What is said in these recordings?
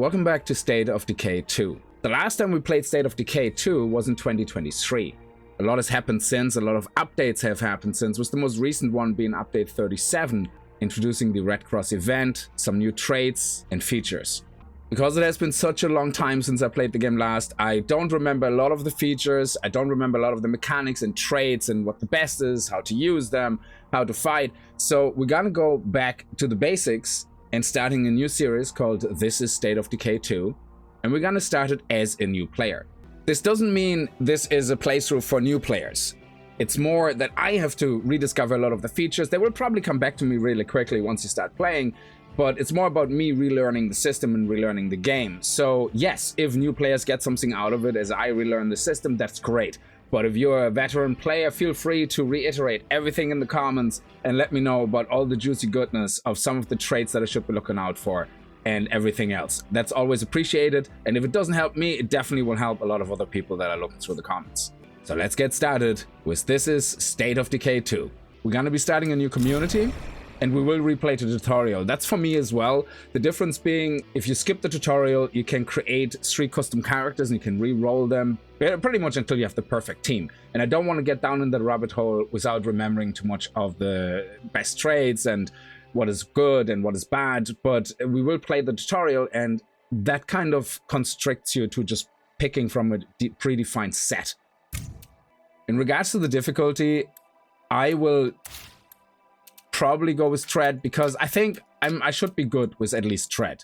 Welcome back to State of Decay 2. The last time we played State of Decay 2 was in 2023. A lot has happened since, a lot of updates have happened since, with the most recent one being update 37, introducing the Red Cross event, some new traits and features. Because it has been such a long time since I played the game last, I don't remember a lot of the features, I don't remember a lot of the mechanics and traits and what the best is, how to use them, how to fight. So we're gonna go back to the basics and starting a new series called This is State of Decay 2, and we're gonna start it as a new player. This doesn't mean this is a playthrough for new players. It's more that I have to rediscover a lot of the features. They will probably come back to me really quickly once you start playing, but it's more about me relearning the system and relearning the game. So yes, if new players get something out of it as I relearn the system, that's great. But if you're a veteran player, feel free to reiterate everything in the comments and let me know about all the juicy goodness of some of the traits that I should be looking out for and everything else. That's always appreciated, and if it doesn't help me, it definitely will help a lot of other people that are looking through the comments. So let's get started with This is State of Decay 2. We're gonna be starting a new community, and we will replay the tutorial. That's for me as well. The difference being, if you skip the tutorial, you can create 3 custom characters and you can re-roll them pretty much until you have the perfect team. And I don't want to get down in that rabbit hole without remembering too much of the best traits and what is good and what is bad, but we will play the tutorial, and that kind of constricts you to just picking from a predefined set. In regards to the difficulty, I will probably go with Tread, because I think I should be good with at least Tread.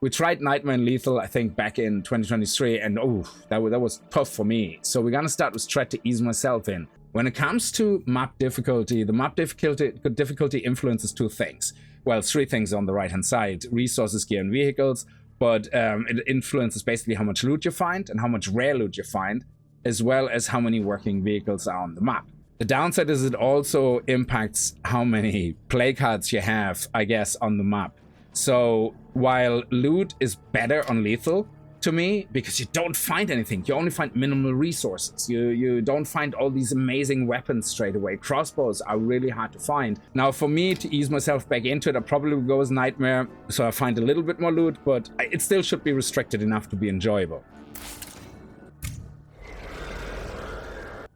We tried Nightmare and Lethal, I think, back in 2023, and oh, that was tough for me. So we're gonna start with Tread to ease myself in. When it comes to map difficulty, the map difficulty influences 2 things. Well, 3 things on the right-hand side: resources, gear, and vehicles. But it influences basically how much loot you find and how much rare loot you find, as well as how many working vehicles are on the map. The downside is it also impacts how many play cards you have, I guess, on the map. So while loot is better on Lethal, to me, because you don't find anything, you only find minimal resources. You don't find all these amazing weapons straight away. Crossbows are really hard to find. Now, for me, to ease myself back into it, I probably would go with Nightmare, so I find a little bit more loot, but it still should be restricted enough to be enjoyable.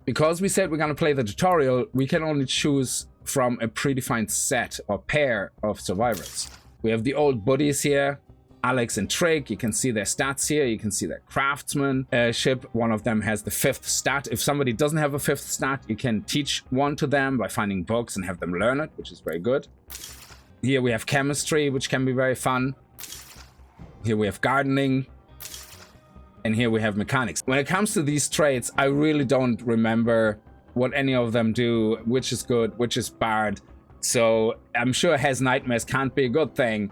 Because we said we're gonna play the tutorial, we can only choose from a predefined set or pair of survivors. We have the old buddies here, Alex and Trig. You can see their stats here. You can see their craftsmanship. One of them has the 5th stat. If somebody doesn't have a 5th stat, you can teach one to them by finding books and have them learn it, which is very good. Here we have chemistry, which can be very fun. Here we have gardening. And here we have mechanics. When it comes to these traits, I really don't remember what any of them do, which is good, which is bad. So I'm sure Has Nightmares can't be a good thing.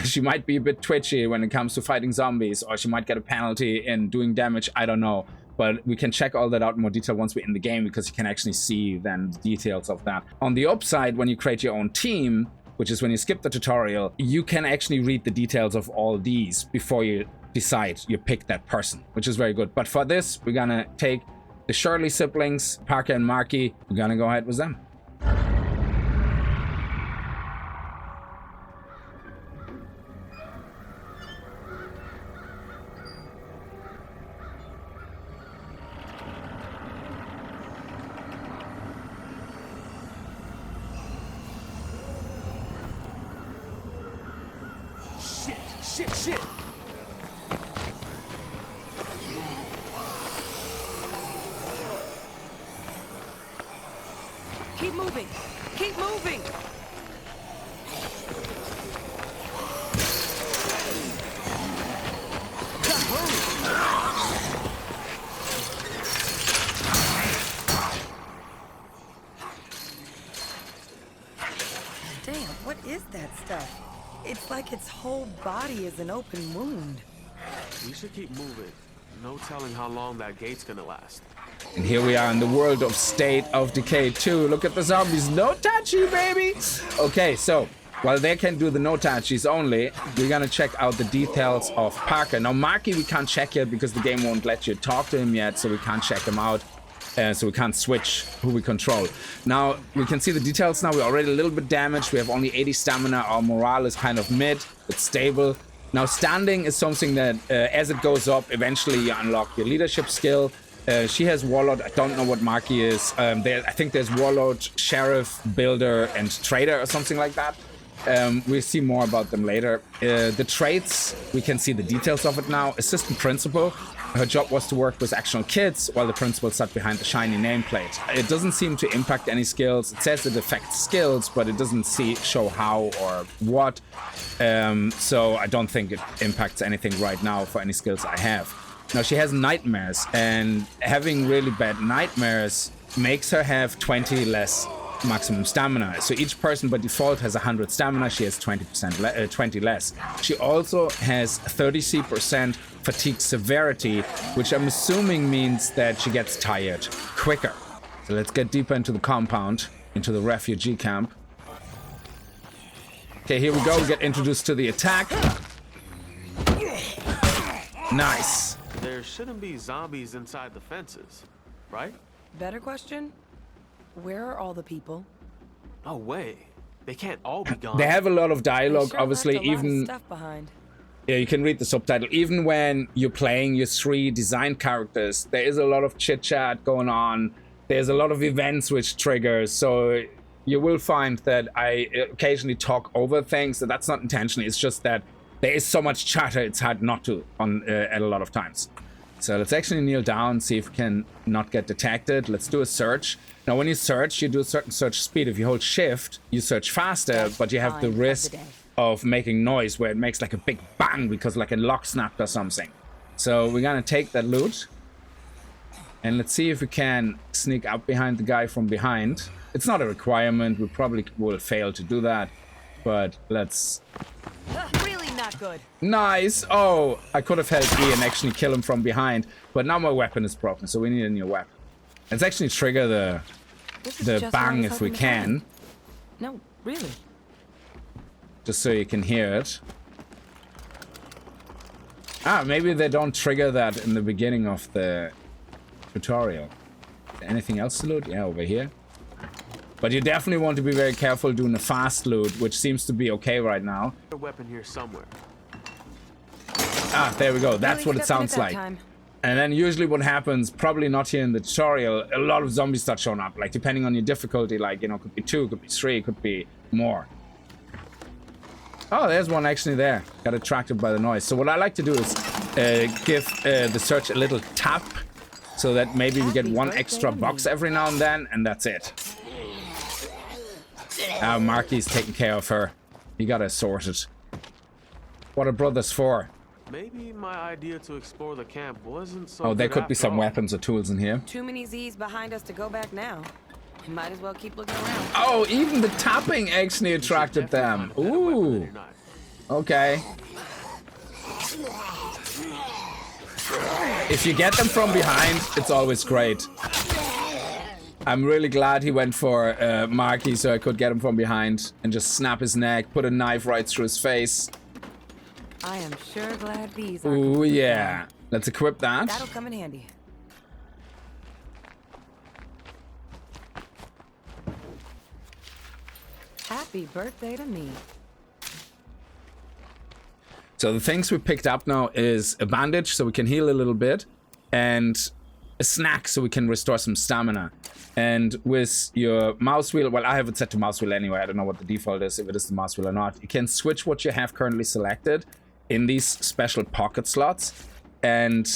She might be a bit twitchy when it comes to fighting zombies, or she might get a penalty in doing damage, I don't know. But we can check all that out in more detail once we're in the game, because you can actually see then the details of that. On the upside, when you create your own team, which is when you skip the tutorial, you can actually read the details of all these before you decide you pick that person, which is very good. But for this, we're gonna take the Shirley siblings, Parker and Marky. We're gonna go ahead with them. Shit! Keep moving! Keep moving! Damn, what is that stuff? It's like its whole body is an open wound. We should keep moving. No telling how long that gate's gonna last. And here we are in the world of State of Decay 2. Look at the zombies. No touchy, baby! Okay, so while they can do the no touchies only, we're gonna check out the details of Parker. Now, Marky we can't check yet because the game won't let you talk to him yet, so we can't check him out. So we can't switch who we control. Now, we can see the details now. We're already a little bit damaged. We have only 80 stamina. Our morale is kind of mid. It's stable. Now, standing is something that, as it goes up, eventually you unlock your leadership skill. She has Warlord. I don't know what Marky is. I think there's Warlord, Sheriff, Builder, and Trader or something like that. We'll see more about them later. The traits, we can see the details of it now. Assistant Principal. Her job was to work with actual kids while the principal sat behind the shiny nameplate. It doesn't seem to impact any skills. It says it affects skills, but it doesn't show how or what. So I don't think it impacts anything right now for any skills I have. Now, she has nightmares, and having really bad nightmares makes her have 20 less maximum stamina. So each person by default has 100 stamina. She has 20 less. She also has 30% fatigue severity, which I'm assuming means that she gets tired quicker. So let's get deeper into the compound, into the refugee camp. Okay, here we go. We get introduced to the attack. Nice. There shouldn't be zombies inside the fences, right? Better question? Where are all the people? No way. They can't all be gone. They have a lot of dialogue, Sure obviously, left a lot even... of stuff behind. Yeah, you can read the subtitle. Even when you're playing your 3 designed characters, there is a lot of chit-chat going on. There's a lot of events which trigger, so you will find that I occasionally talk over things. So that's not intentionally, it's just that there is so much chatter, it's hard not to at a lot of times. So let's actually kneel down, see if we can not get detected. Let's do a search. Now, when you search, you do a certain search speed. If you hold shift, you search faster, but you have the risk of making noise where it makes like a big bang because like a lock snapped or something. So we're gonna take that loot and let's see if we can sneak up behind the guy from behind. It's not a requirement. We probably will fail to do that, but let's... Really not good. Nice. Oh, I could have held E and actually kill him from behind, but now my weapon is broken, so we need a new weapon. Let's actually trigger the bang if we can. No, really. Just so you can hear it. Ah, maybe they don't trigger that in the beginning of the tutorial. Anything else to loot? Yeah, over here. But you definitely want to be very careful doing a fast loot, which seems to be okay right now. A weapon here somewhere. Ah, there we go. That's what it sounds like. And then usually what happens, probably not here in the tutorial, a lot of zombies start showing up. Like, depending on your difficulty, like, you know, could be 2, could be 3, could be more. Oh, there's one actually there. Got attracted by the noise. So what I like to do is give the search a little tap so that maybe we get one extra box every now and then, and that's it. Marky's taking care of her. You got her sorted. What are brothers for? Maybe my idea to explore the camp wasn't so Oh, there good could be after some all. weapons or tools in here. Too many Z's behind us to go back now. We might as well keep looking around. Oh, even the tapping actually attracted them. Ooh. Okay. If you get them from behind, it's always great. I'm really glad he went for Marky so I could get him from behind and just snap his neck, put a knife right through his face. I am sure glad these are. Ooh, yeah. Let's equip that. That'll come in handy. Happy birthday to me. So the things we picked up now is a bandage so we can heal a little bit, and a snack so we can restore some stamina. And with your mouse wheel, well, I have it set to mouse wheel anyway. I don't know what the default is, if it is the mouse wheel or not. You can switch what you have currently selected in these special pocket slots. And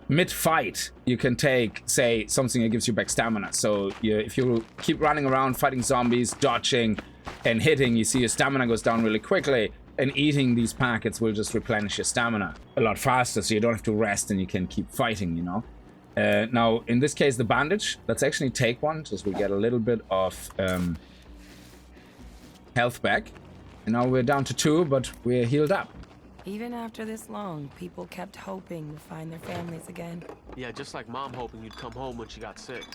mid-fight, you can take, say, something that gives you back stamina. So if you keep running around fighting zombies, dodging and hitting, you see your stamina goes down really quickly. And eating these packets will just replenish your stamina a lot faster, so you don't have to rest and you can keep fighting, you know. Now, in this case, the bandage, let's actually take one, just we get a little bit of health back. And now we're down to 2, but we're healed up. Even after this long, people kept hoping to find their families again. Yeah, just like Mom hoping you'd come home when she got sick.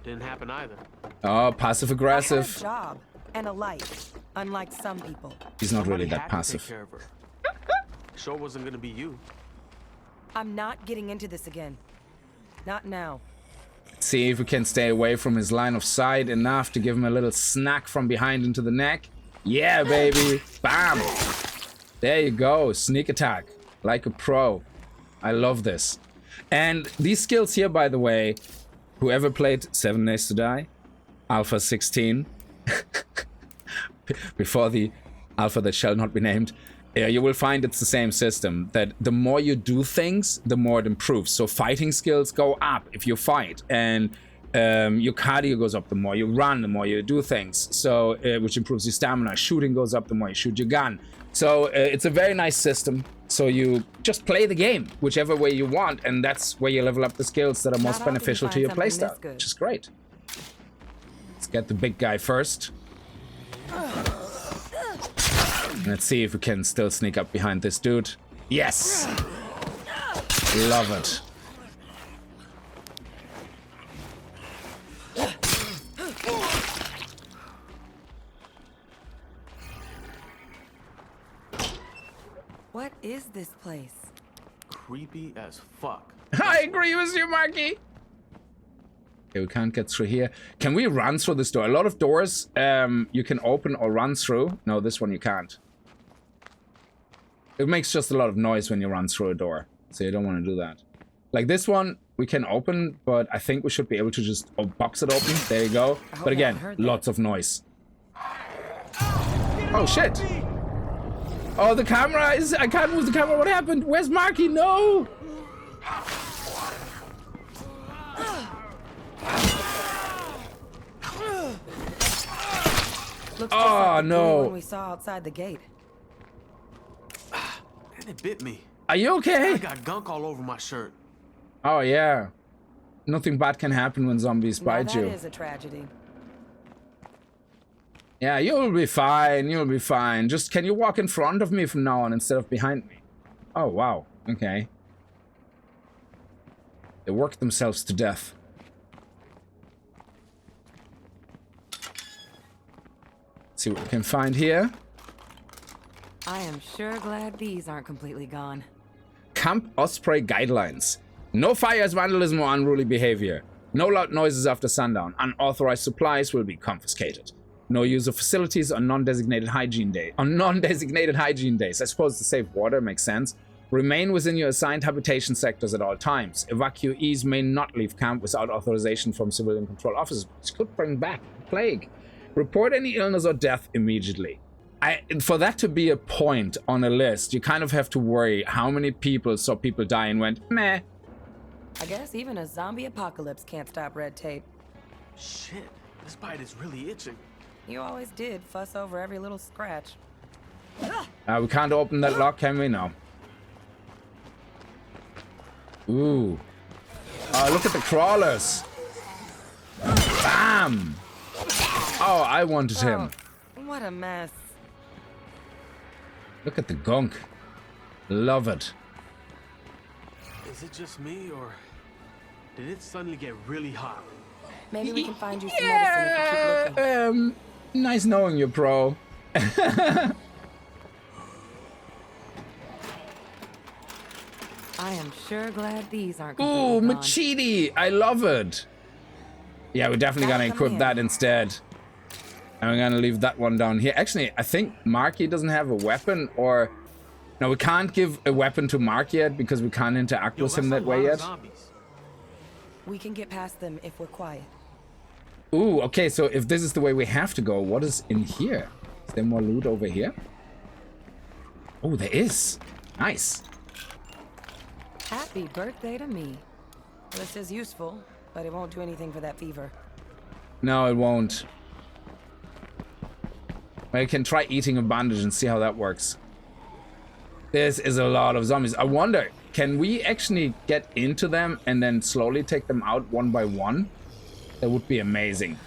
Didn't happen either. Oh, passive I had a aggressive. job and a life, unlike some people. He's not really Somebody that had to passive. take care of her. Sure wasn't gonna be you. I'm not getting into this again. Not now. See if we can stay away from his line of sight enough to give him a little snack from behind into the neck. Yeah, baby. Bam. There you go. Sneak attack. Like a pro. I love this. And these skills here, by the way, whoever played 7 Days to Die, Alpha 16, before the Alpha that shall not be named, you will find it's the same system, that the more you do things, the more it improves. So fighting skills go up if you fight, and your cardio goes up the more you run, the more you do things, so which improves your stamina. Shooting goes up the more you shoot your gun. So it's a very nice system. So you just play the game whichever way you want, and that's where you level up the skills that are most beneficial to your playstyle, which is great. Let's get the big guy first. Let's see if we can still sneak up behind this dude. Yes! Love it. What is this place? Creepy as fuck. I agree with you, Marky. Okay, we can't get through here. Can we run through this door? A lot of doors you can open or run through. No, this one you can't. It makes just a lot of noise when you run through a door, so you don't want to do that. Like this one, we can open, but I think we should be able to just box it open. There you go. But again, lots of noise. Oh, shit. Oh, the camera is... I can't move the camera. What happened? Where's Marky? No! Looks Oh, like no. the one we saw outside the gate. And it bit me. Are you okay? I got gunk all over my shirt. Oh, yeah. Nothing bad can happen when zombies bite you. That is a tragedy. Yeah, you'll be fine. You'll be fine. Just, can you walk in front of me from now on instead of behind me? Oh, wow. Okay. They worked themselves to death. Let's see what we can find here. I am sure glad these aren't completely gone. Camp Osprey guidelines. No fires, vandalism, or unruly behavior. No loud noises after sundown. Unauthorized supplies will be confiscated. No use of facilities on non-designated hygiene day. On non-designated hygiene days. I suppose to save water makes sense. Remain within your assigned habitation sectors at all times. Evacuees may not leave camp without authorization from civilian control officers. This could bring back plague. Report any illness or death immediately. For that to be a point on a list, you kind of have to worry how many people saw people die and went, meh. I guess even a zombie apocalypse can't stop red tape. Shit, this bite is really itching. You always did fuss over every little scratch. We can't open that lock, can we? No. Ooh. Oh, look at the crawlers. Bam! Oh, I wanted him. What a mess. Look at the gunk. Love it. Is it just me, or did it suddenly get really hot? Maybe we can find you some medicine if you keep looking. Nice knowing you, bro. I am sure glad these aren't completely Ooh, gone. Machete! I love it. Yeah, we're definitely gonna equip that instead. And we're gonna leave that one down here. Actually, I think Marky doesn't have a weapon, or... No, we can't give a weapon to Mark yet because we can't interact with him that way yet. We can get past them if we're quiet. Ooh, okay, so if this is the way we have to go, what is in here? Is there more loot over here? Oh, there is. Nice. Happy birthday to me. This is useful, but it won't do anything for that fever. No, it won't. I can try eating a bandage and see how that works. This is a lot of zombies. I wonder, can we actually get into them and then slowly take them out one by one? That would be amazing.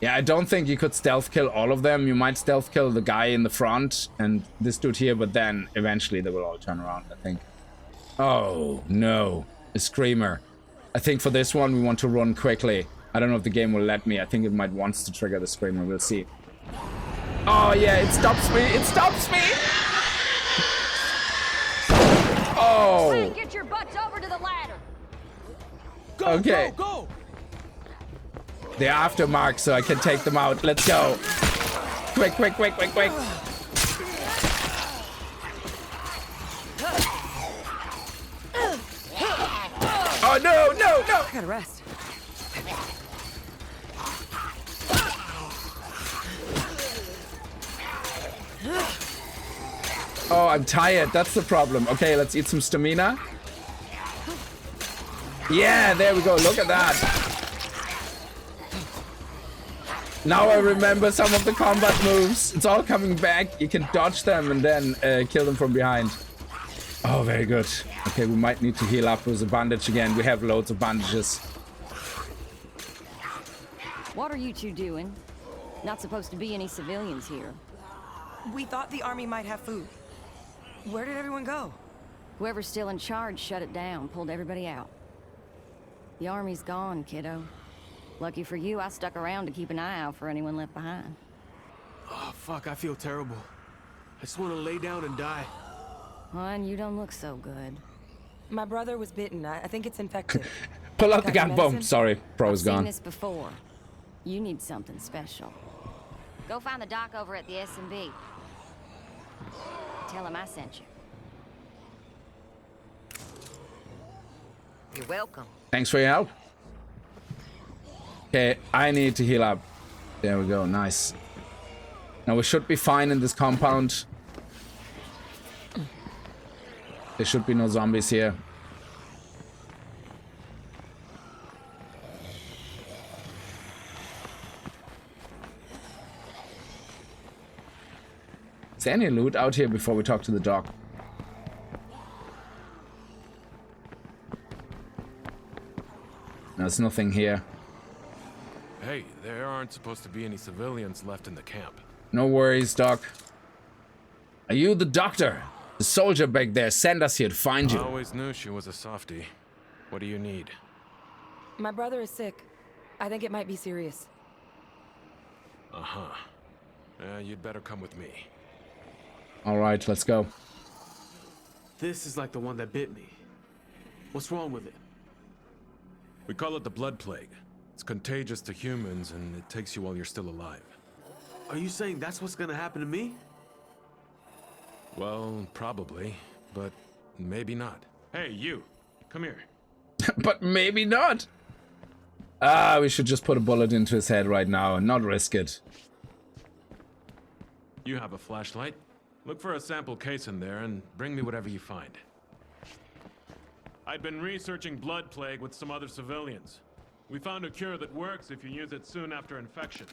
Yeah, I don't think you could stealth kill all of them. You might stealth kill the guy in the front and this dude here, but then eventually they will all turn around, I think. Oh, no. A screamer. I think for this one, we want to run quickly. I don't know if the game will let me. I think it might want to trigger the screamer. We'll see. Oh, yeah, it stops me. It stops me. Oh. Get your butts Go, Okay. go, go! They're after Mark, so I can take them out. Let's go. Quick, quick, quick, quick, quick. Oh, no, no, no. I gotta rest. Oh, I'm tired. That's the problem. Okay, let's eat some stamina. Yeah, there we go. Look at that. Now I remember some of the combat moves. It's all coming back. You can dodge them and then kill them from behind. Oh, very good. Okay, we might need to heal up with a bandage again. We have loads of bandages. What are you two doing? Not supposed to be any civilians here. We thought the army might have food. Where did everyone go? Whoever's still in charge shut it down, pulled everybody out. The army's gone, kiddo. Lucky for you, I stuck around to keep an eye out for anyone left behind. Oh, fuck, I feel terrible. I just want to lay down and die. Hon, you don't look so good. My brother was bitten. I think it's infected. Pull out the Got gun. medicine? Boom. Sorry, pro is I've seen gone. this before. You need something special. Go find the doc over at the S&B. Tell him I sent you. You're welcome. Thanks for your help. Okay, I need to heal up. There we go. Nice. Now we should be fine in this compound. There should be no zombies here. Is there any loot out here before we talk to the doc? There's nothing here. Hey, there aren't supposed to be any civilians left in the camp. No worries, Doc. Are you the doctor? The soldier back there sent us here to find I you. always knew she was a softie. What do you need? My brother is sick. I think it might be serious. Uh-huh. You'd better come with me. All right, let's go. This is like the one that bit me. What's wrong with it? We call it the blood plague. It's contagious to humans, and it takes you while you're still alive. Are you saying that's what's gonna happen to me? Well, probably, but maybe not. Hey, you! Come here. But maybe not. Ah, we should just put a bullet into his head right now and not risk it. You have a flashlight. Look for a sample case in there and bring me whatever you find. I'd been researching blood plague with some other civilians. We found a cure that works if you use it soon after infection.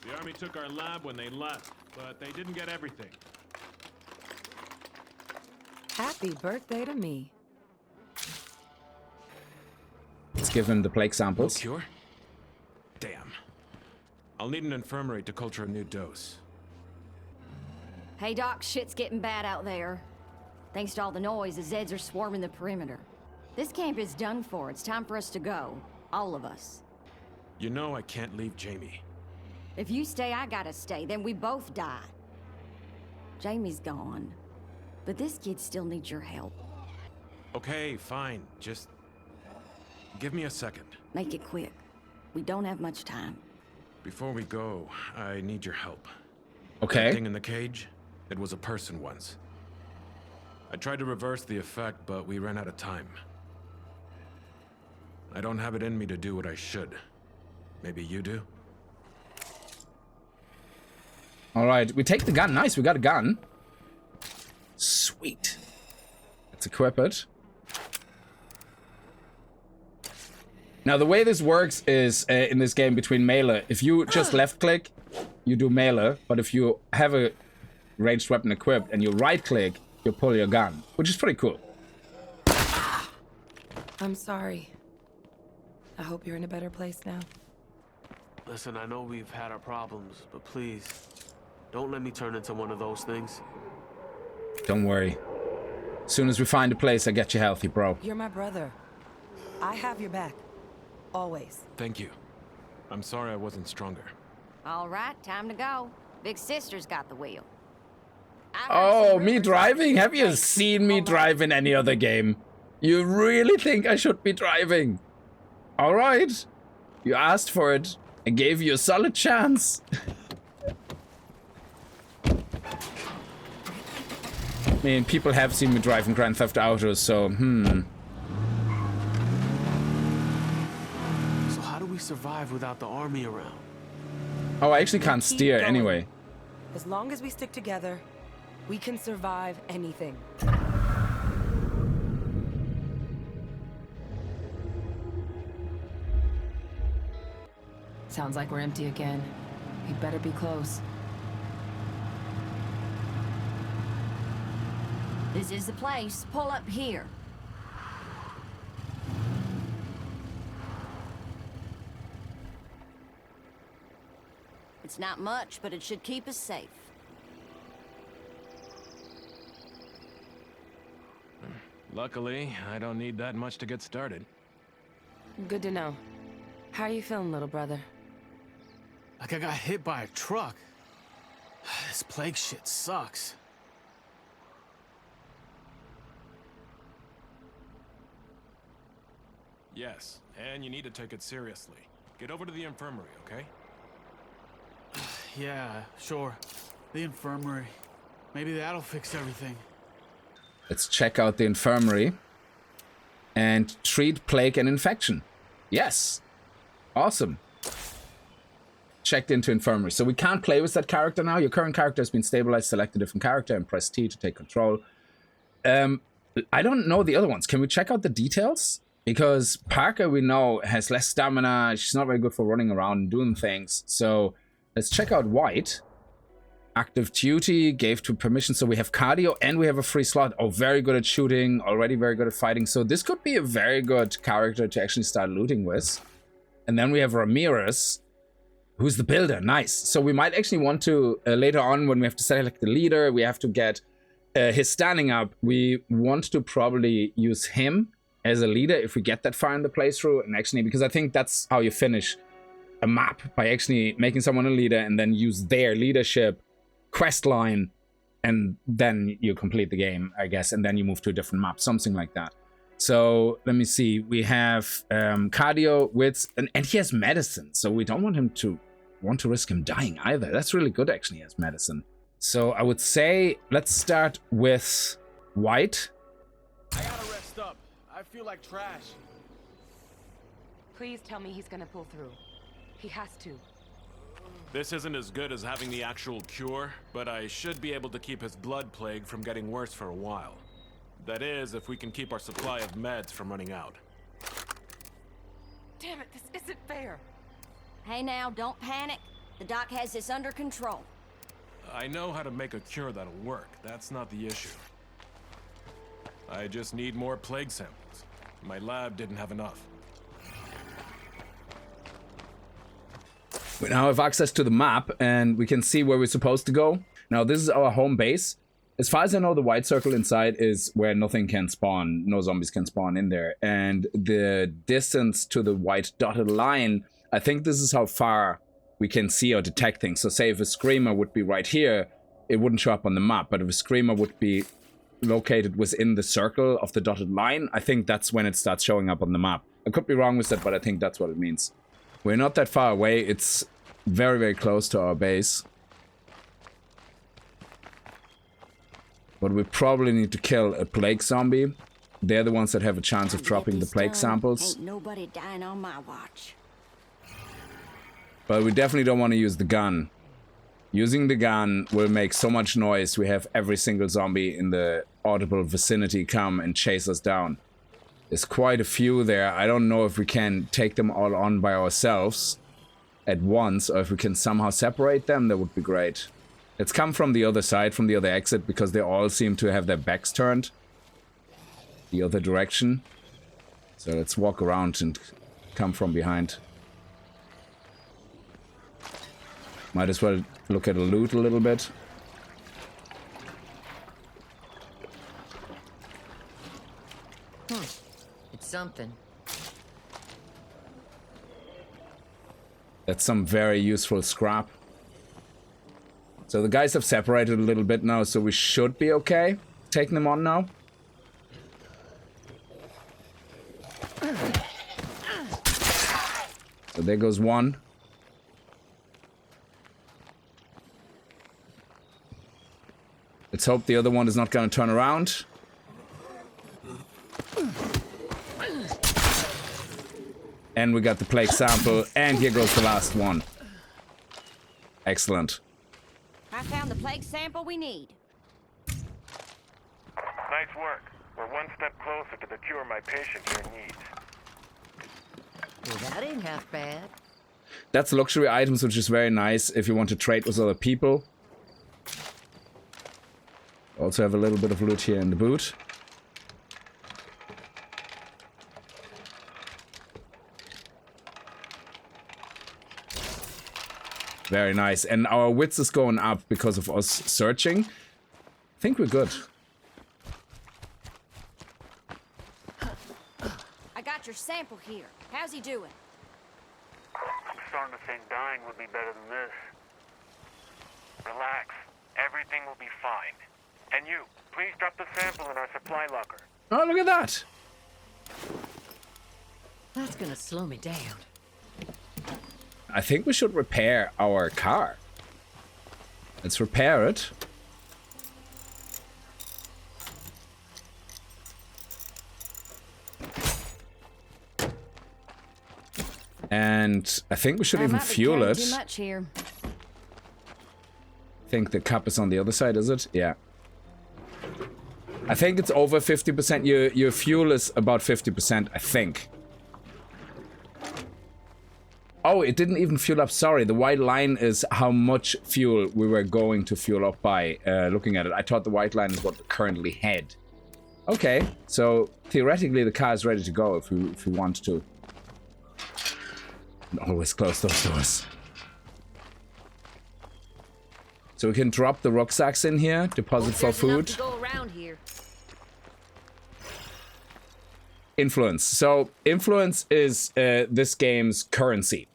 The army took our lab when they left, but they didn't get everything. Happy birthday to me. Let's give him the plague No samples. cure? Damn. I'll need an infirmary to culture a new dose. Hey, Doc, shit's getting bad out there. Thanks to all the noise, the Zeds are swarming the perimeter. This camp is done for. It's time for us to go. All of us. You know I can't leave Jamie. If you stay, I gotta stay. Then we both die. Jamie's gone. But this kid still needs your help. Okay, fine. Just give me a second. Make it quick. We don't have much time. Before we go, I need your help. That Okay. thing in the cage? It was a person once. I tried to reverse the effect, but we ran out of time. I don't have it in me to do what I should. Maybe you do? All right, we take the gun. Nice, we got a gun. Sweet. Let's equip it. Now, the way this works is in this game between melee. If you just left click, you do melee. But if you have a ranged weapon equipped and you right click, you pull your gun, which is pretty cool. I'm sorry. I hope you're in a better place now. Listen, I know we've had our problems, but please, don't let me turn into one of those things. Don't worry. As soon as we find a place, I get you healthy, bro. You're my brother. I have your back. Always. Thank you. I'm sorry I wasn't stronger. All right, time to go. Big sister's got the wheel. I've heard Oh, some me rumors driving? about Have you this place. seen me All right. drive in any other game? You really think I should be driving? All right. You asked for it. I gave you a solid chance. I mean, people have seen me driving Grand Theft Auto, so, So how do we survive without the army around? Oh, I actually can't Keep steer going. anyway. As long as we stick together, we can survive anything. Sounds like we're empty again. We better be close. This is the place. Pull up here. It's not much, but it should keep us safe. Luckily, I don't need that much to get started. Good to know. How are you feeling, little brother? Like I got hit by a truck. This plague shit sucks. Yes, and you need to take it seriously. Get over to the infirmary, okay? Yeah, sure. The infirmary. Maybe that'll fix everything. Let's check out the infirmary. And treat plague and infection. Yes. Awesome. Checked into infirmary. So we can't play with that character now. Your current character has been stabilized. Select a different character and press T to take control. I don't know the other ones. Can we check out the details? Because Parker, we know, has less stamina. She's not very good for running around and doing things. So let's check out White. Active duty, gave to permission. So we have cardio and we have a free slot. Oh, very good at shooting. Already very good at fighting. So this could be a very good character to actually start looting with. And then we have Ramirez, who's the builder. Nice. So we might actually want to, later on when we have to select the leader, we have to get his standing up. We want to probably use him as a leader if we get that far in the playthrough. And actually, because I think that's how you finish a map, by actually making someone a leader and then use their leadership quest line, and then you complete the game, I guess, and then you move to a different map, something like that. So let me see. We have cardio, wits, and he has medicine. So we don't want him to risk him dying either. That's really good, actually, as medicine. So I would say let's start with White. I gotta rest up. I feel like trash. Please tell me he's gonna pull through. He has to. This isn't as good as having the actual cure, but I should be able to keep his blood plague from getting worse for a while. That is, if we can keep our supply of meds from running out. Damn it, this isn't fair. Hey now, don't panic. The doc has this under control. I know how to make a cure that'll work. That's not the issue. I just need more plague samples. My lab didn't have enough. We now have access to the map and we can see where we're supposed to go. Now this is our home base. As far as I know, the white circle inside is where nothing can spawn. No zombies can spawn in there. And the distance to the white dotted line, I think this is how far we can see or detect things. So say if a screamer would be right here, it wouldn't show up on the map. But if a screamer would be located within the circle of the dotted line, I think that's when it starts showing up on the map. I could be wrong with that, but I think that's what it means. We're not that far away. It's very, very close to our base. But we probably need to kill a plague zombie. They're the ones that have a chance of dropping the plague samples. Ain't nobody dying on my watch. But we definitely don't want to use the gun. Using the gun will make so much noise. We have every single zombie in the audible vicinity come and chase us down. There's quite a few there. I don't know if we can take them all on by ourselves at once, or if we can somehow separate them. That would be great. Let's come from the other side, from the other exit, because they all seem to have their backs turned the other direction. So let's walk around and come from behind. Might as well look at the loot a little bit. It's something. That's some very useful scrap. So the guys have separated a little bit now, so we should be okay taking them on now. So there goes one. Let's hope the other one is not going to turn around. And we got the plague sample, and here goes the last one. Excellent. I found the plague sample we need. Nice work. We're one step closer to the cure my patient here needs. Well, that ain't half bad. That's luxury items, which is very nice if you want to trade with other people. Also have a little bit of loot here in the boot. Very nice. And our wits is going up because of us searching. I think we're good. I got your sample here. How's he doing? I'm starting to think dying would be better than this. Relax. Everything will be fine. And you, please drop the sample in our supply locker. Oh, look at that. That's gonna slow me down. I think we should repair our car. Let's repair it. And I think we should even fuel it. Too much here. I think the cup is on the other side, is it? Yeah. I think it's over 50%. Your fuel is about 50%, I think. Oh, it didn't even fuel up. Sorry, the white line is how much fuel we were going to fuel up by looking at it. I thought the white line is what we currently had. Okay, so theoretically the car is ready to go if we want to. And always close those doors. So we can drop the rucksacks in here, deposit for food. Go around here. Influence. So influence is this game's currency.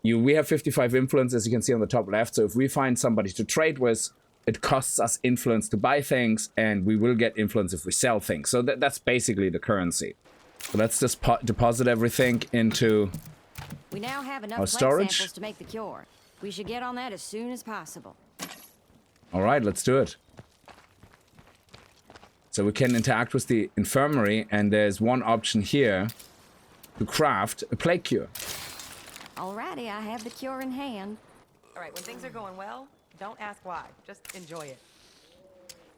We have 55 influence, as you can see on the top left. So if we find somebody to trade with, it costs us influence to buy things, and we will get influence if we sell things. So that's basically the currency. So let's just deposit everything into We now have enough our plague storage. samples to make the cure. We should get on that as soon as possible. All right, let's do it. So we can interact with the infirmary, and there's one option here to craft a plague cure. Alrighty, I have the cure in hand. All right, when things are going well, don't ask why. Just enjoy it.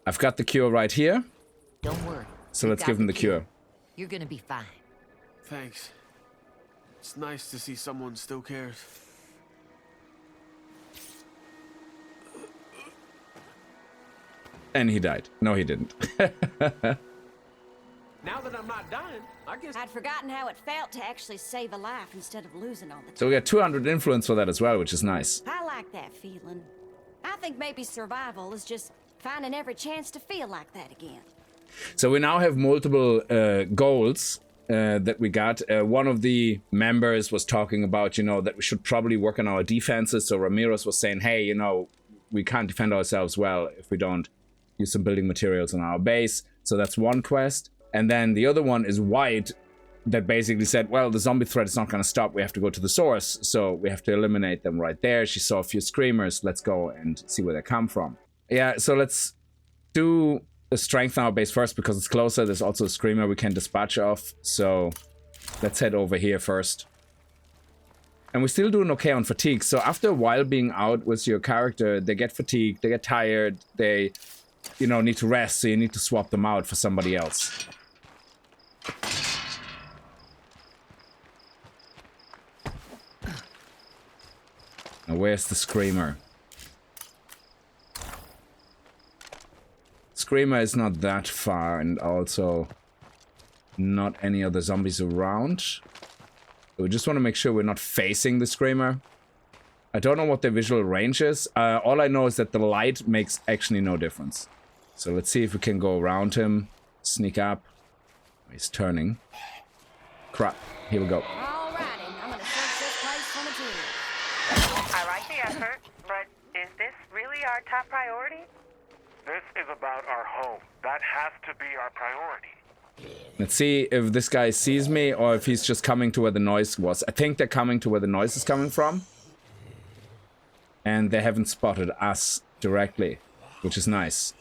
I've got the cure right here. Don't worry. So You let's got give him the cure. You're gonna be fine. Thanks. It's nice to see someone still cares. And he died. No, he didn't. Now that I'm not dying, I guess. I'd forgotten how it felt to actually save a life instead of losing all the time. So we got 200 influence for that as well, which is nice. I like that feeling. I think maybe survival is just finding every chance to feel like that again. So we now have multiple goals that we got. One of the members was talking about, that we should probably work on our defenses. So Ramirez was saying, hey, we can't defend ourselves well if we don't use some building materials on our base. So that's one quest. And then the other one is White, that basically said, well, the zombie threat is not going to stop. We have to go to the source. So we have to eliminate them right there. She saw a few screamers. Let's go and see where they come from. Yeah, so let's do a strength on our base first because it's closer. There's also a screamer we can dispatch off. So let's head over here first. And we're still doing okay on fatigue. So after a while being out with your character, they get fatigued, they get tired, they, need to rest. So you need to swap them out for somebody else. Now, where's the screamer? Screamer is not that far, and also not any other zombies around. So we just want to make sure we're not facing the screamer. I don't know what their visual range is. All I know is that the light makes actually no difference. So let's see if we can go around him. Sneak up. He's turning. Crap. Here we go. Alrighty, I'm gonna search this place for materials. I like the effort, but is this really our top priority? This is about our home. That has to be our priority. Let's see if this guy sees me or if he's just coming to where the noise was. I think they're coming to where the noise is coming from. And they haven't spotted us directly, which is nice.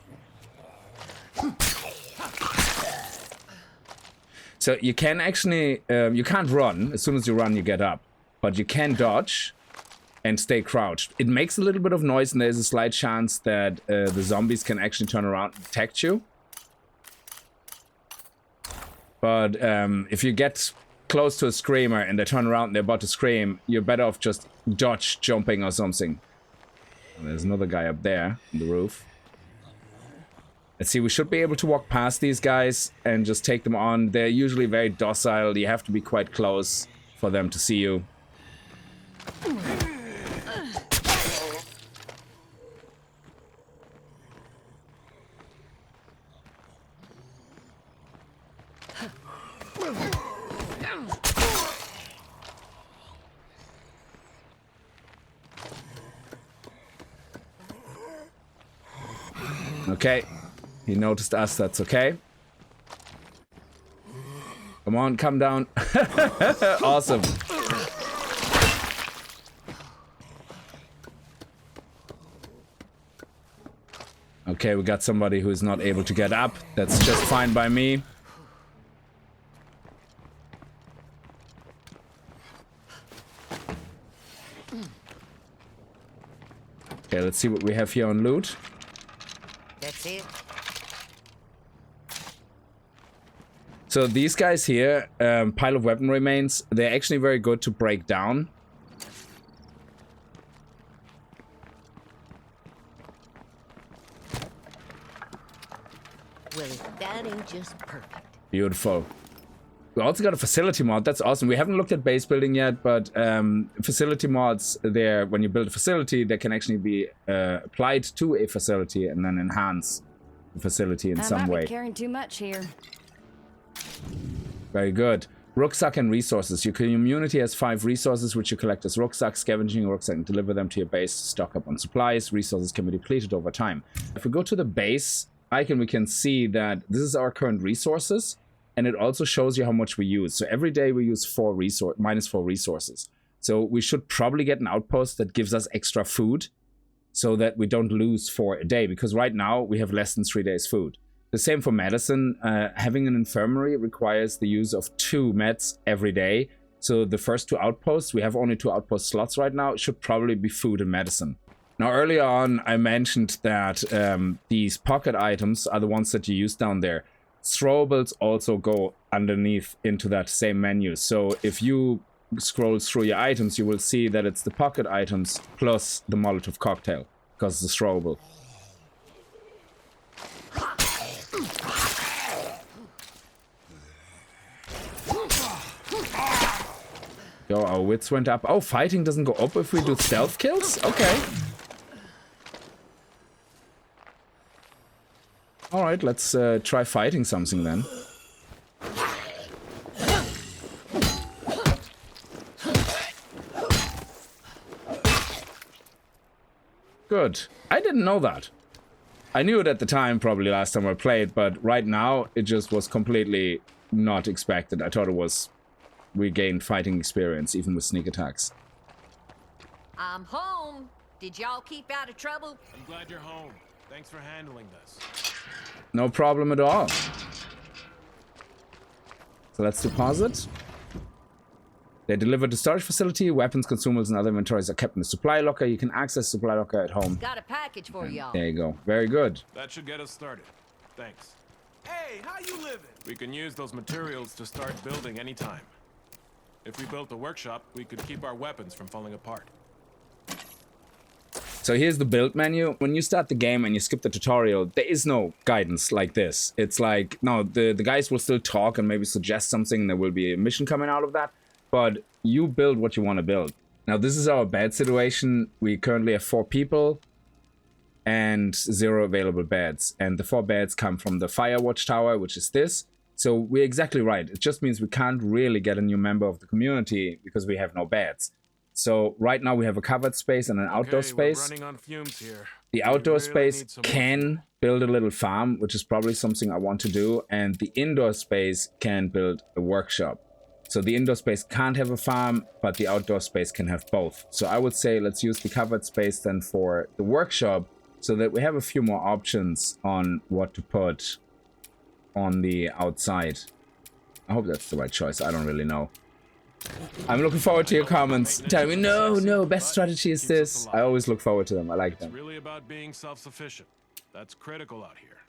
So you can actually, you can't run. As soon as you run, you get up. But you can dodge and stay crouched. It makes a little bit of noise and there's a slight chance that the zombies can actually turn around and detect you. But if you get close to a screamer and they turn around and they're about to scream, you're better off just dodge jumping or something. And there's another guy up there on the roof. Let's see, we should be able to walk past these guys and just take them on. They're usually very docile. You have to be quite close for them to see you. Okay, he noticed us, that's okay. Come on, come down. Awesome. Okay, we got somebody who is not able to get up. That's just fine by me. Okay, let's see what we have here on loot. That's it. So these guys here, pile of weapon remains, they're actually very good to break down. Well, if that ain't just perfect. Beautiful. We also got a facility mod. That's awesome. We haven't looked at base building yet, but facility mods there, when you build a facility, they can actually be applied to a facility and then enhance the facility in some way. I might be carrying too much here. Very good. Rucksack and resources. Your community has 5 resources which you collect as rucksack, scavenging rucksack, and deliver them to your base. Stock up on supplies. Resources can be depleted over time. If we go to the base icon, we can see that this is our current resources. And it also shows you how much we use. So every day we use minus 4 resources. So we should probably get an outpost that gives us extra food so that we don't lose 4 a day. Because right now we have less than 3 days food. The same for medicine. Having an infirmary requires the use of 2 meds every day. So the first 2 outposts, we have only 2 outpost slots right now, should probably be food and medicine. Now earlier on I mentioned that these pocket items are the ones that you use down there. Throwables also go underneath into that same menu. So if you scroll through your items, you will see that it's the pocket items plus the Molotov cocktail, because it's a throwable. Yo, our wits went up. Oh, fighting doesn't go up if we do stealth kills? Okay. Alright, let's try fighting something then. Good. I didn't know that. I knew it at the time, probably last time I played, but right now it just was completely not expected. I thought it was we gained fighting experience, even with sneak attacks. I'm home. Did y'all keep out of trouble? I'm glad you're home. Thanks for handling this. No problem at all. So let's deposit. They're delivered to storage facility. Weapons, consumables, and other inventories are kept in the supply locker. You can access the supply locker at home. Got a package for y'all. There you go. Very good. That should get us started. Thanks. Hey, how you living? We can use those materials to start building anytime. If we built a workshop, we could keep our weapons from falling apart. So here's the build menu. When you start the game and you skip the tutorial, there is no guidance like this. It's like, no, the guys will still talk and maybe suggest something. There will be a mission coming out of that. But you build what you want to build. Now, this is our bed situation. We currently have 4 people and 0 available beds. And the 4 beds come from the Fire Watchtower, which is this. So we're exactly right. It just means we can't really get a new member of the community because we have no beds. So right now we have a covered space and an outdoor space. We're running on fumes here. The outdoor space can build a little farm, which is probably something I want to do, and the indoor space can build a workshop. So the indoor space can't have a farm, but the outdoor space can have both. So I would say let's use the covered space then for the workshop, so that we have a few more options on what to put on the outside. I hope that's the right choice. I don't really know. I'm looking forward to your comments. Tell me, no, best strategy is this. I always look forward to them. I like them. It's really about being self-sufficient. That's critical out here.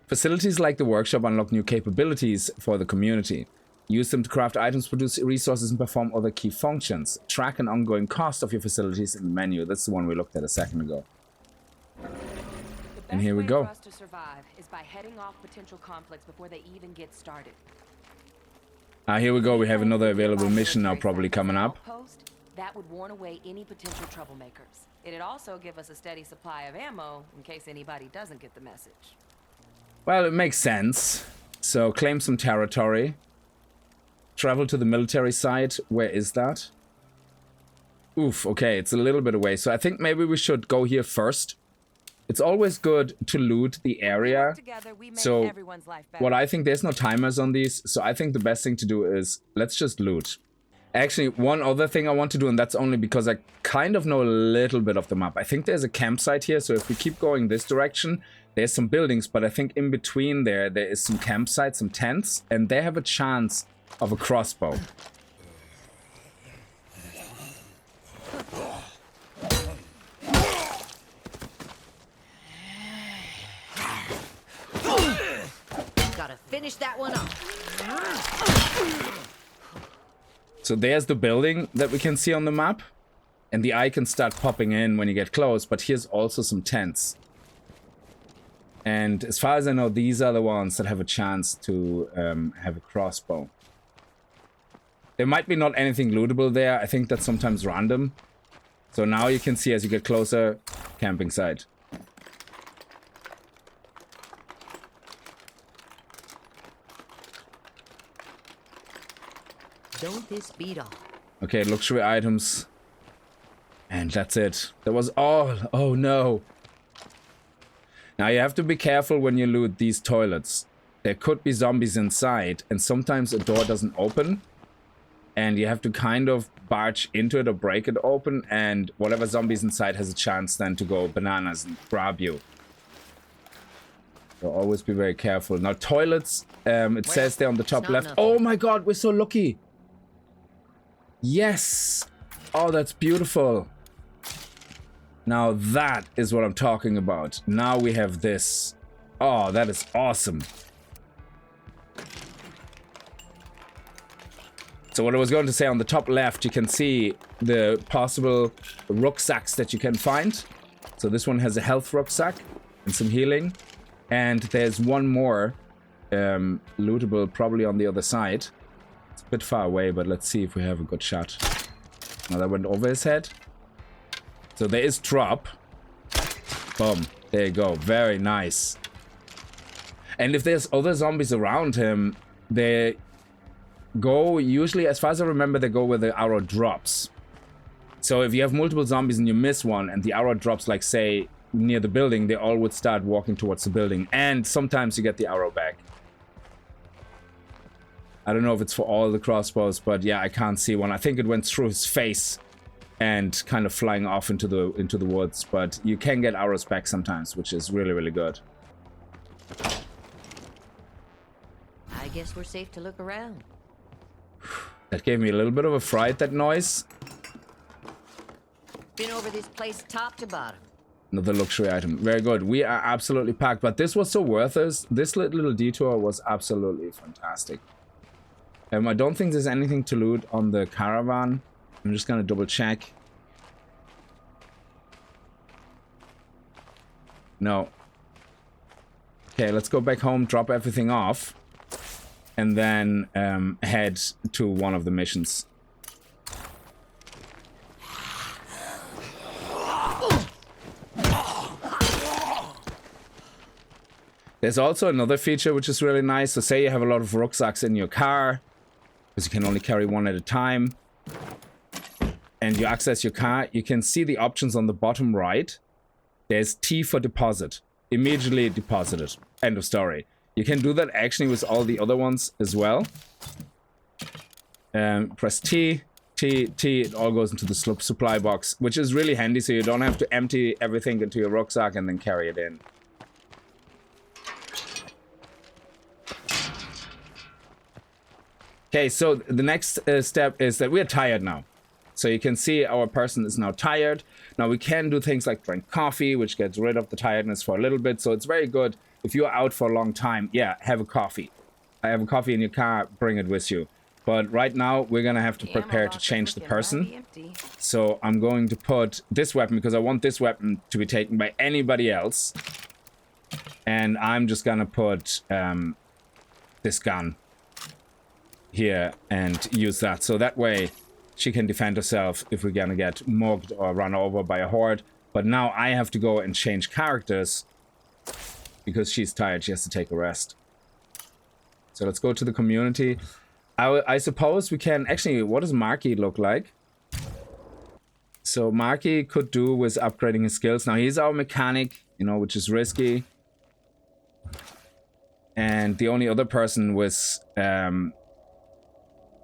Facilities like the workshop unlock new capabilities for the community. Use them to craft items, produce resources, and perform other key functions. Track an ongoing cost of your facilities in the menu. That's the one we looked at a second ago. And here we go. The best way for us to survive is by heading off potential conflicts before they even get started. Here we go. We have another available mission now probably coming up. That would warn away any potential troublemakers. It'd also give us a steady supply of ammo in case anybody doesn't get the message. Well, it makes sense. So claim some territory. Travel to the military site. Where is that? Oof, okay, it's a little bit away. So I think maybe we should go here first. It's always good to loot the area. So what I think, there's no timers on these. So I think the best thing to do is let's just loot. Actually, one other thing I want to do, and that's only because I kind of know a little bit of the map. I think there's a campsite here. So if we keep going this direction, there's some buildings. But I think in between there is some campsites, some tents. And they have a chance of a crossbow. Gotta finish that one off. So there's the building that we can see on the map. And the icons start popping in when you get close. But here's also some tents. And as far as I know, these are the ones that have a chance to have a crossbow. There might be not anything lootable there. I think that's sometimes random. So now you can see as you get closer, camping site. Don't this beat all? Okay, luxury items. And that's it. That was all. Oh no. Now you have to be careful when you loot these toilets. There could be zombies inside, and sometimes a door doesn't open. And you have to kind of barge into it or break it open, and whatever zombies inside has a chance then to go bananas and grab you. So always be very careful. Now toilets, it says there on the top left. Oh my god, we're so lucky. Yes. Oh, that's beautiful. Now that is what I'm talking about. Now we have this. Oh, that is awesome. So what I was going to say, on the top left, you can see the possible rucksacks that you can find. So this one has a health rucksack and some healing. And there's one more lootable probably on the other side. It's a bit far away, but let's see if we have a good shot. Now that went over his head. So there is drop. Boom. There you go. Very nice. And if there's other zombies around him, they go, usually, as far as I remember, they go where the arrow drops. So if you have multiple zombies and you miss one and the arrow drops, like say near the building, they all would start walking towards the building. And sometimes you get the arrow back. I don't know if it's for all the crossbows, but yeah, I can't see one. I think it went through his face and kind of flying off into the woods. But you can get arrows back sometimes, which is really, really good. I guess we're safe to look around. That gave me a little bit of a fright, that noise. Been over this place top to bottom. Another luxury item. Very good. We are absolutely packed, but this was so worth it. This little detour was absolutely fantastic. I don't think there's anything to loot on the caravan. I'm just gonna double check. No. Okay, let's go back home, drop everything off, and then head to one of the missions. There's also another feature which is really nice. So say you have a lot of rucksacks in your car, because you can only carry one at a time. and you access your car, you can see the options on the bottom right. There's T for deposit. Immediately deposit it. End of story. You can do that actually with all the other ones as well. Press T, it all goes into the supply box, which is really handy, so you don't have to empty everything into your rucksack and then carry it in. Okay, so the next step is that we're tired now. So you can see our person is now tired. Now we can do things like drink coffee, which gets rid of the tiredness for a little bit. So it's very good if you're out for a long time. Yeah, have a coffee. Have a coffee in your car, bring it with you. But right now we're gonna have to prepare to change the person. So I'm going to put this weapon because I want this weapon to be taken by anybody else. And I'm just gonna put this gun here and use that. So that way she can defend herself if we're gonna get mugged or run over by a horde. But now I have to go and change characters because she's tired. She has to take a rest. So let's go to the community. I suppose we can... Actually, what does Marky look like? So Marky could do with upgrading his skills. Now he's our mechanic, you know, which is risky. And the only other person with no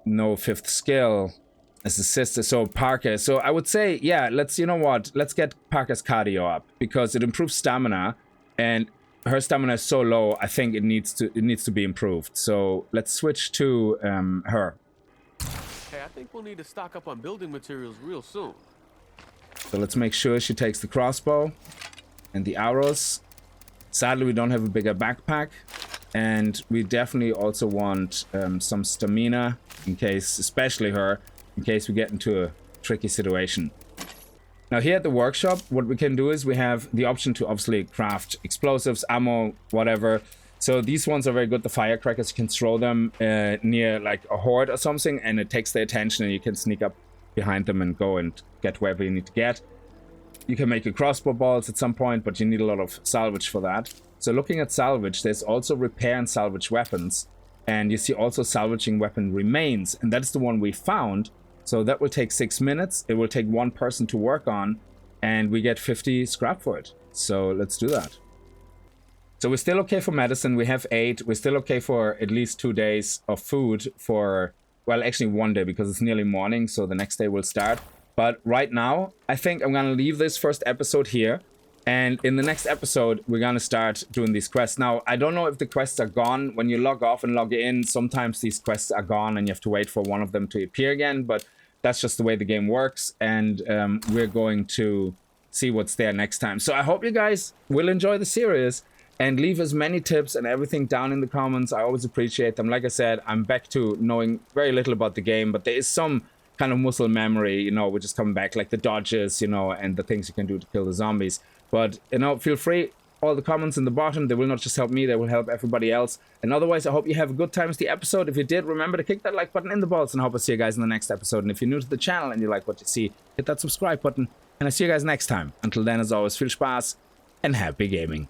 5th skill is the sister, so Parker. So I would say, yeah, you know what? Let's get Parker's cardio up because it improves stamina, and her stamina is so low. I think it needs to be improved. So let's switch to her. Hey, I think we'll need to stock up on building materials real soon. So let's make sure she takes the crossbow and the arrows. Sadly, we don't have a bigger backpack, and we definitely also want some stamina in case, especially her, in case we get into a tricky situation. Now here at the workshop, what we can do is we have the option to obviously craft explosives, ammo, whatever. So these ones are very good. The firecrackers, you can throw them near like a horde or something, and it takes their attention, and you can sneak up behind them and go and get wherever you need to get. You can make your crossbow balls at some point, but you need a lot of salvage for that. So looking at salvage, there's also repair and salvage weapons. And you see also salvaging weapon remains, and that's the one we found. So that will take 6 minutes. It will take one person to work on, and we get 50 scrap for it. So let's do that. So we're still okay for medicine. We have 8. We're still okay for at least 2 days of food for, well, actually 1 day because it's nearly morning. So the next day will start. But right now, I think I'm going to leave this first episode here. And in the next episode, we're going to start doing these quests. Now, I don't know if the quests are gone. When you log off and log in, sometimes these quests are gone and you have to wait for one of them to appear again. But that's just the way the game works. And we're going to see what's there next time. So I hope you guys will enjoy the series and leave as many tips and everything down in the comments. I always appreciate them. Like I said, I'm back to knowing very little about the game, but there is some kind of muscle memory, you know, which is coming back, like the dodges, you know, and the things you can do to kill the zombies. But, you know, feel free, all the comments in the bottom, they will not just help me, they will help everybody else. And otherwise, I hope you have a good time with the episode. If you did, remember to kick that like button in the balls, and I hope I see you guys in the next episode. And if you're new to the channel and you like what you see, hit that subscribe button, and I see you guys next time. Until then, as always, viel Spaß and happy gaming.